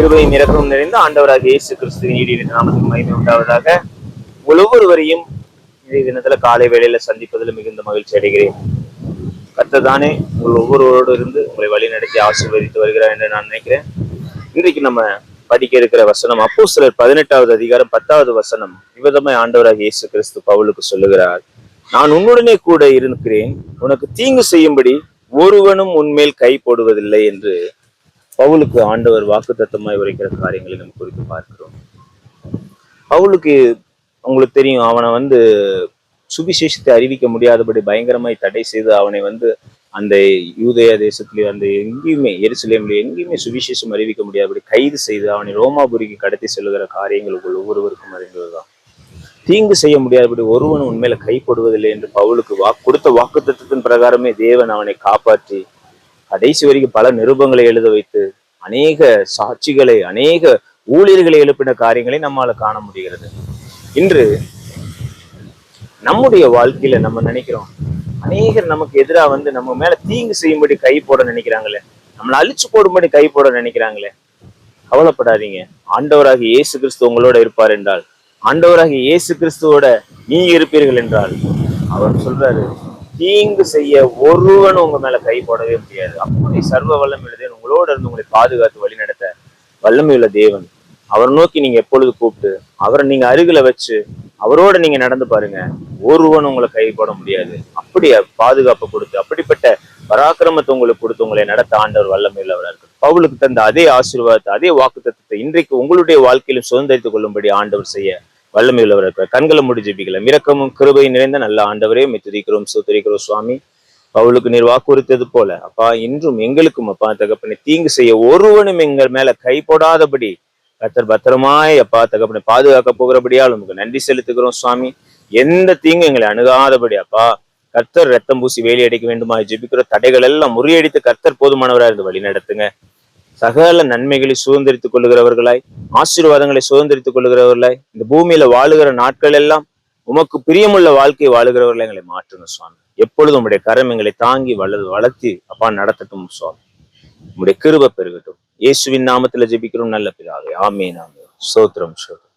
கிருபையும் இரக்கமும் நிறைந்த ஆண்டவராக இயேசு கிறிஸ்துவின் ஈடிய நாமத்துக்கு மகிமை உண்டாவதாக. ஒவ்வொருவரையும் இந்த தினத்துல காலை வேளையில சந்திப்பதில் மிகுந்த மகிழ்ச்சி அடைகிறேன். கர்த்தர் தானே உங்கள் ஒவ்வொருவரோடு இருந்து உங்களை வழி நடத்தி ஆசீர்வதித்து வருகிறார் என்று நான் நினைக்கிறேன். இன்றைக்கு நம்ம படிக்க இருக்கிற வசனம் அப்போஸ்தலர் 18வது அதிகாரம் 10வது வசனம். இவ்விதமாய் ஆண்டவராக இயேசு கிறிஸ்து பவுலுக்கு சொல்லுகிறார், நான் உன்னுடனே கூட இருக்கிறேன், உனக்கு தீங்கு செய்யும்படி ஒருவனும் உன்மேல் கை போடுவதில்லை என்று பவுலுக்கு ஆண்டவர் வாக்குத்தத்தமாய் உரைக்கிற காரியங்களை நம்ம குறித்து பார்க்கிறோம். பவுலுக்கு உங்களுக்கு தெரியும், அவனை சுவிசேஷத்தை அறிவிக்க முடியாதபடி பயங்கரமாய் தடை செய்து அவனை அந்த யூதேயா தேசத்திலேயே அந்த எங்கேயுமே எருசலேம்ல எங்கேயுமே சுவிசேஷம் அறிவிக்க முடியாதபடி கைது செய்து அவனை ரோமாபுரிக்கு கடத்தி செல்லுகிற காரியங்கள் ஒவ்வொருவருக்கும் அறிந்ததுதான். தீங்கு செய்ய முடியாதபடி ஒருவன் உண்மையில கைப்படுவதில்லை என்று பவுலுக்கு கொடுத்த வாக்குத்தத்தத்தின் பிரகாரமே தேவன் அவனை காப்பாற்றி கடைசி வரைக்கும் பல நிருபங்களை எழுத வைத்து அநேக சாட்சிகளை அநேக ஊழியர்களை எழுப்பின காரியங்களை நம்மால காண முடிகிறது. இன்று நம்முடைய வாழ்க்கையில நம்ம நினைக்கிறோம், அநேகர் நமக்கு எதிராக நம்ம மேல தீங்கு செய்யும்படி கை போட நினைக்கிறாங்களே, நம்மளை அழிச்சு போடும்படி கை போட நினைக்கிறாங்களே. கவலைப்படாதீங்க, ஆண்டவராக இயேசு கிறிஸ்து உங்களோட இருப்பார் என்றால், ஆண்டவராக இயேசு கிறிஸ்துவோட நீங்க இருப்பீர்கள் என்றால், அவர் சொல்றாரு, தீங்கு செய்ய ஒருவன் உங்க மேல கை போடவே முடியாது. அப்படி சர்வ வல்லமையுள்ள தேவன் உங்களோட இருந்து உங்களை பாதுகாத்து வழி நடத்த வல்லமையுள்ள தேவன். அவர் நோக்கி நீங்க எப்பொழுது கூப்பிட்டு அவரை நீங்க அருகில வச்சு அவரோட நீங்க நடந்து பாருங்க, ஒருவன் உங்களை கை போட முடியாது. அப்படி பாதுகாப்பு கொடுத்து அப்படிப்பட்ட பராக்கிரமத்தை உங்களுக்கு கொடுத்து உங்களை நடத்த ஆண்டவர் வல்லமையுள்ளவராக இருக்கு. பவுலுக்கு தந்த அதே ஆசீர்வாதத்தை அதே வாக்குத்தத்தத்தை இன்றைக்கு உங்களுடைய வாழ்க்கையிலும் சுதந்திரித்துக் கொள்ளும்படி ஆண்டவர் செய்ய வல்லமையுள்ளவர் இருக்கிறார். கண்களை மூடி ஜெபிக்கலாம். இரக்கமும் கிருபையும் நிறைந்த நல்ல ஆண்டவரே, துதிக்கிறோம் ஸ்தோத்திரிக்கிறோம் சுவாமி. பவுலுக்கு நீர் வாக்குறுத்தது போல அப்பா, இன்றும் எங்களுக்கும் அப்பா தகப்பனை தீங்கு செய்ய ஒருவனும் எங்கள் மேல கை போடாதபடி கர்த்தர் பத்திரமாய் அப்பா தகப்பனை பாதுகாக்க போகிறபடியால் உங்களுக்கு நன்றி செலுத்துகிறோம் சுவாமி. எந்த தீங்கு எங்களை அணுகாதபடி அப்பா கர்த்தர் ரத்தம் பூசி வேலி அடைக்க வேண்டுமா ஜெபிக்கிற தடைகள் எல்லாம் முறியடித்து கர்த்தர் போதுமானவராக இருந்து வழி நடத்துங்க. சகல நன்மைகளை சுதந்திரித்துக் கொள்ளுகிறவர்களாய், ஆசீர்வாதங்களை சுதந்திரித்துக் கொள்ளுகிறவர்களாய், இந்த பூமியில வாழுகிற நாட்கள் எல்லாம் உமக்கு பிரியமுள்ள வாழ்க்கையை வாழுகிறவர்களை எங்களை மாற்றுங்க சுவாமி. எப்பொழுதும் உங்களுடைய கரம் எங்களை தாங்கி வளர்த்தி அப்பா நடத்தட்டும் சுவாமி. உங்களுடைய கிருபை பெருகட்டும். இயேசுவின் நாமத்துல ஜெபிக்கிறோம் நல்ல பிதாவே, ஆமேன் ஆமேன். ஸ்தோத்திரம் ஸ்தோத்திரம்.